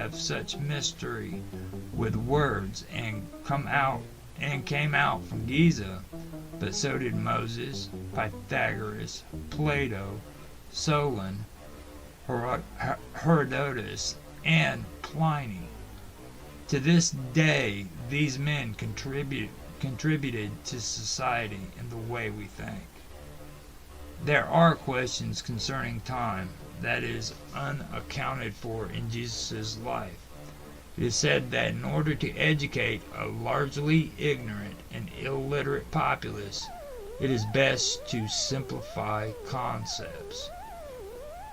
have such mystery with words and came out from Giza, but so did Moses, Pythagoras, Plato, Solon, Herodotus, and Pliny. To this day, these men contributed to society in the way we think. There are questions concerning time that is unaccounted for in Jesus' life. It is said that in order to educate a largely ignorant and illiterate populace, it is best to simplify concepts.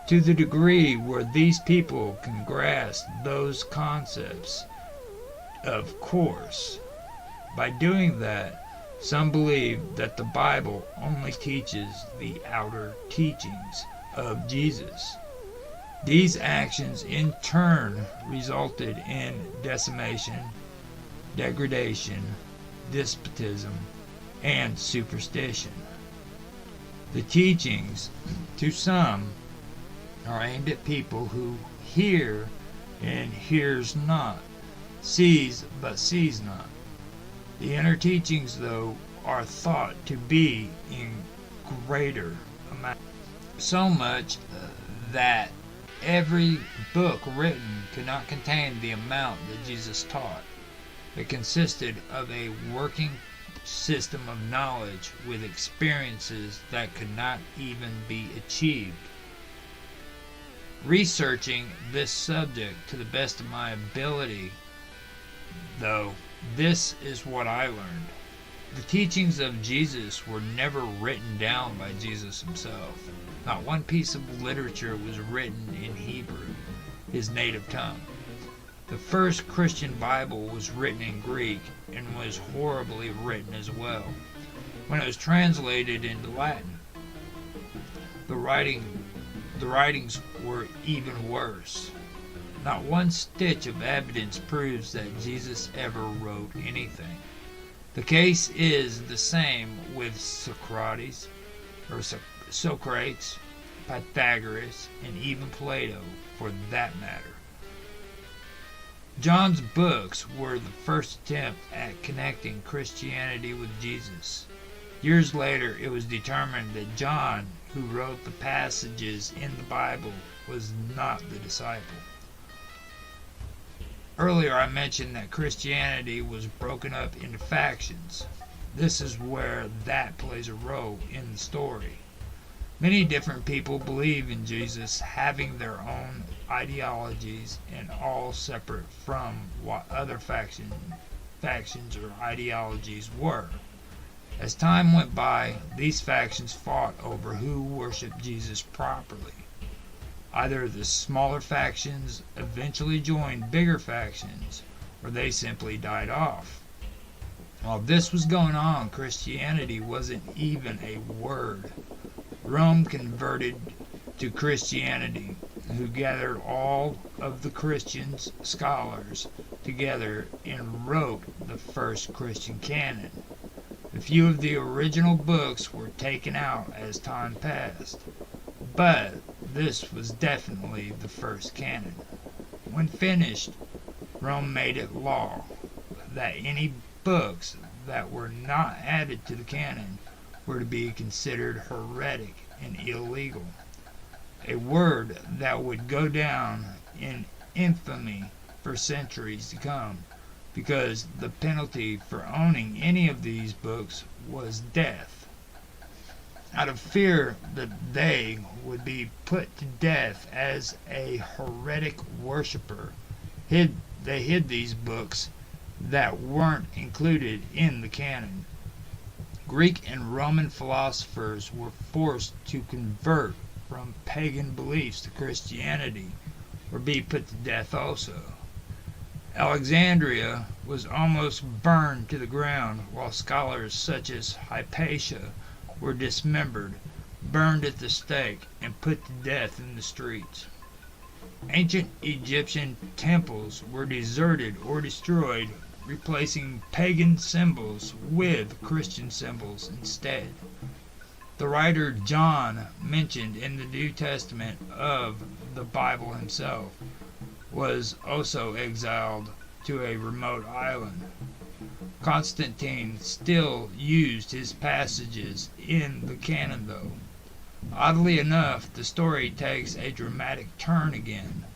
To the degree where these people can grasp those concepts, of course, by doing that, some believe that the Bible only teaches the outer teachings of Jesus. These actions in turn resulted in decimation, degradation, despotism, and superstition. The teachings, to some, are aimed at people who hear and hears not, sees but sees not. The inner teachings, though, are thought to be in greater amount, so much that every book written could not contain the amount that Jesus taught. It consisted of a working system of knowledge with experiences that could not even be achieved. Researching this subject to the best of my ability, though, this is what I learned. The teachings of Jesus were never written down by Jesus himself. Not one piece of literature was written in Hebrew, his native tongue. The first Christian Bible was written in Greek and was horribly written as well. When it was translated into Latin, the writings were even worse. Not one stitch of evidence proves that Jesus ever wrote anything. The case is the same with Socrates, Pythagoras, and even Plato, for that matter. John's books were the first attempt at connecting Christianity with Jesus. Years later, it was determined that John, who wrote the passages in the Bible, was not the disciple. Earlier I mentioned that Christianity was broken up into factions. This is where that plays a role in the story. Many different people believe in Jesus, having their own ideologies and all separate from what other factions or ideologies were. As time went by, these factions fought over who worshiped Jesus properly. Either the smaller factions eventually joined bigger factions, or they simply died off. While this was going on, Christianity wasn't even a word. Rome converted to Christianity, who gathered all of the Christian scholars together and wrote the first Christian canon. A few of the original books were taken out as time passed, but this was definitely the first canon. When finished, Rome made it law that any books that were not added to the canon were to be considered heretic and illegal, a word that would go down in infamy for centuries to come, because the penalty for owning any of these books was death. Out of fear that they would be put to death as a heretic worshiper, they hid these books that weren't included in the canon. Greek and Roman philosophers were forced to convert from pagan beliefs to Christianity or be put to death also. Alexandria was almost burned to the ground, while scholars such as Hypatia were dismembered, burned at the stake, and put to death in the streets. Ancient Egyptian temples were deserted or destroyed, replacing pagan symbols with Christian symbols instead. The writer John mentioned in the New Testament of the Bible himself was also exiled to a remote island. Constantine still used his passages in the canon, though. Oddly enough, the story takes a dramatic turn again.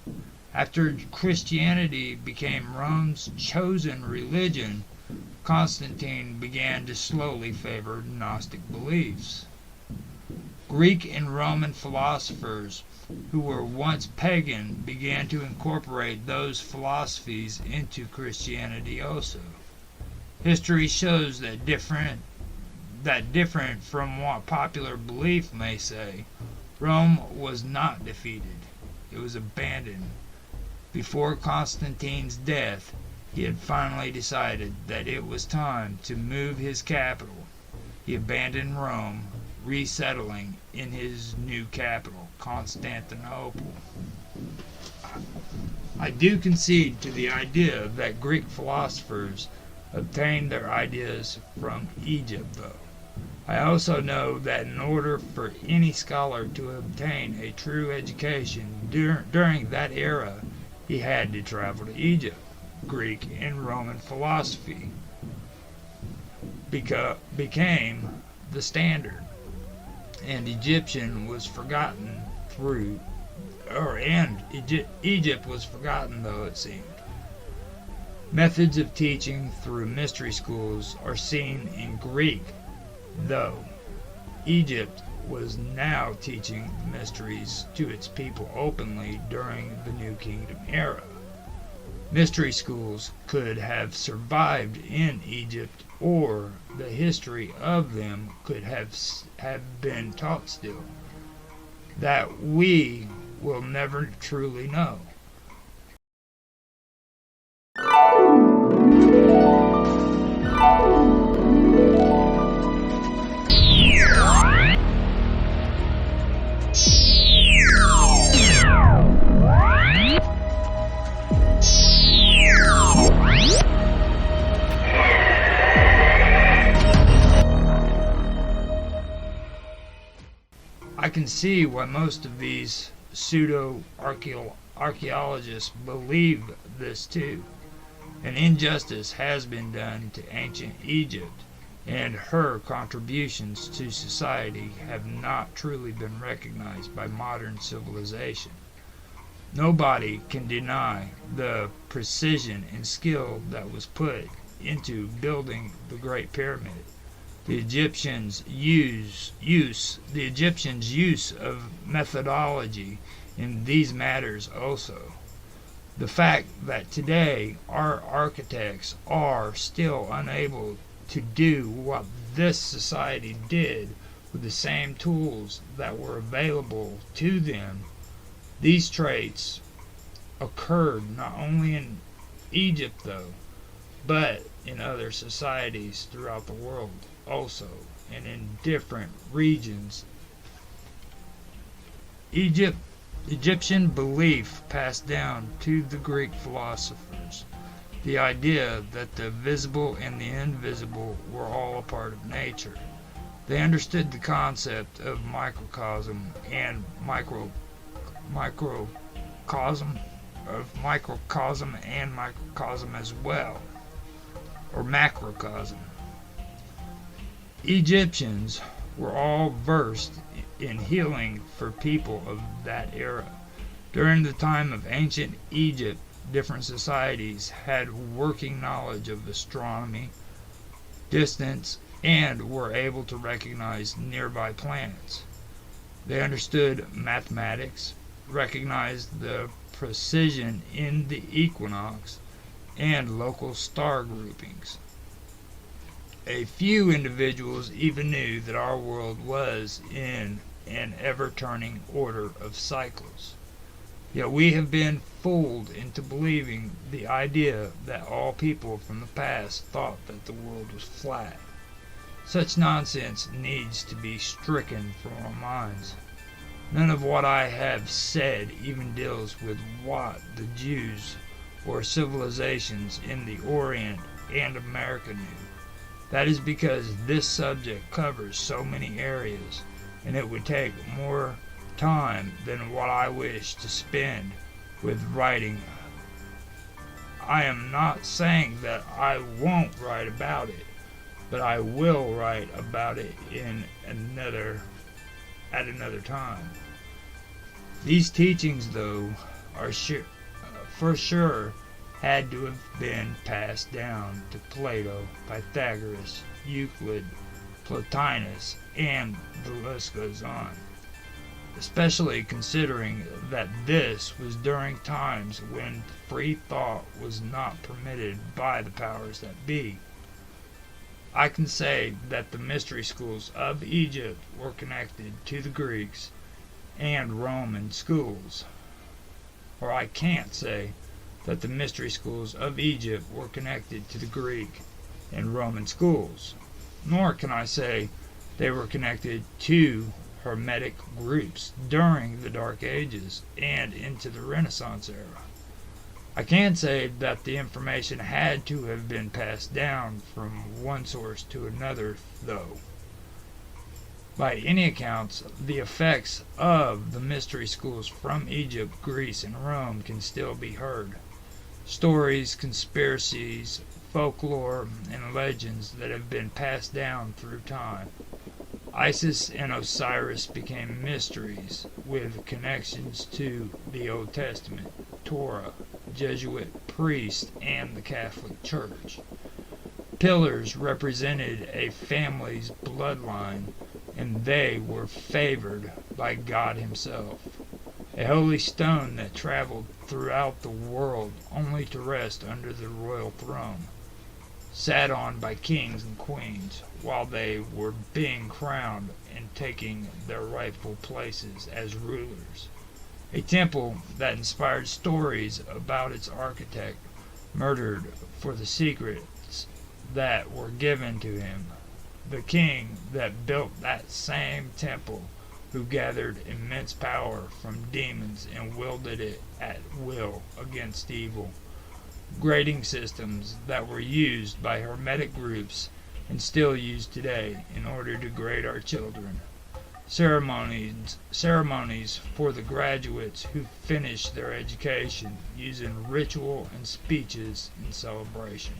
After Christianity became Rome's chosen religion, Constantine began to slowly favor Gnostic beliefs. Greek and Roman philosophers who were once pagan began to incorporate those philosophies into Christianity also. History shows that different from what popular belief may say, Rome was not defeated. It was abandoned. Before Constantine's death, he had finally decided that it was time to move his capital. He abandoned Rome, resettling in his new capital, Constantinople. I do concede to the idea that Greek philosophers obtained their ideas from Egypt, though. I also know that in order for any scholar to obtain a true education during that era, he had to travel to Egypt. Greek and Roman philosophy became the standard, and Egypt was forgotten, though it seemed. Methods of teaching through mystery schools are seen in Greek, though Egypt was now teaching mysteries to its people openly during the New Kingdom era. Mystery schools could have survived in Egypt, or the history of them could have been taught still. That we will never truly know. I can see why most of these pseudo-archaeologists believe this too. An injustice has been done to ancient Egypt, and her contributions to society have not truly been recognized by modern civilization. Nobody can deny the precision and skill that was put into building the Great Pyramid. The Egyptians' use of methodology in these matters also. The fact that today our architects are still unable to do what this society did with the same tools that were available to them. These traits occurred not only in Egypt, though, but in other societies throughout the world also, and in different regions. Egyptian belief passed down to the Greek philosophers the idea that the visible and the invisible were all a part of nature. They understood the concept of microcosm and microcosm as well, or macrocosm. Egyptians were all versed in healing for people of that era. During the time of ancient Egypt, different societies had working knowledge of astronomy, distance, and were able to recognize nearby planets. They understood mathematics, recognized the precision in the equinox, and local star groupings. A few individuals even knew that our world was in an ever-turning order of cycles. Yet we have been fooled into believing the idea that all people from the past thought that the world was flat. Such nonsense needs to be stricken from our minds. None of what I have said even deals with what the Jews or civilizations in the Orient and America knew. That is because this subject covers so many areas, and it would take more time than what I wish to spend with writing I am not saying that I won't write about it, but I will write about it at another time. These teachings, though, are for sure had to have been passed down to Plato, Pythagoras, Euclid, Plotinus, and the list goes on. Especially considering that this was during times when free thought was not permitted by the powers that be. I can say that the mystery schools of Egypt were connected to the Greeks and Roman schools. Or I can't say that the mystery schools of Egypt were connected to the Greek and Roman schools. Nor can I say they were connected to Hermetic groups during the Dark Ages and into the Renaissance era. I can say that the information had to have been passed down from one source to another, though. By any accounts, the effects of the mystery schools from Egypt, Greece, and Rome can still be heard. Stories, conspiracies, folklore, and legends that have been passed down through time. Isis and Osiris became mysteries with connections to the Old Testament, Torah, Jesuit priests, and the Catholic Church. Pillars represented a family's bloodline, and they were favored by God Himself. A holy stone that traveled throughout the world only to rest under the royal throne, sat on by kings and queens while they were being crowned and taking their rightful places as rulers. A temple that inspired stories about its architect murdered for the secrets that were given to him. The king that built that same temple, who gathered immense power from demons and wielded it at will against evil. Grading systems that were used by Hermetic groups and still used today in order to grade our children. Ceremonies for the graduates who finish their education using ritual and speeches in celebration.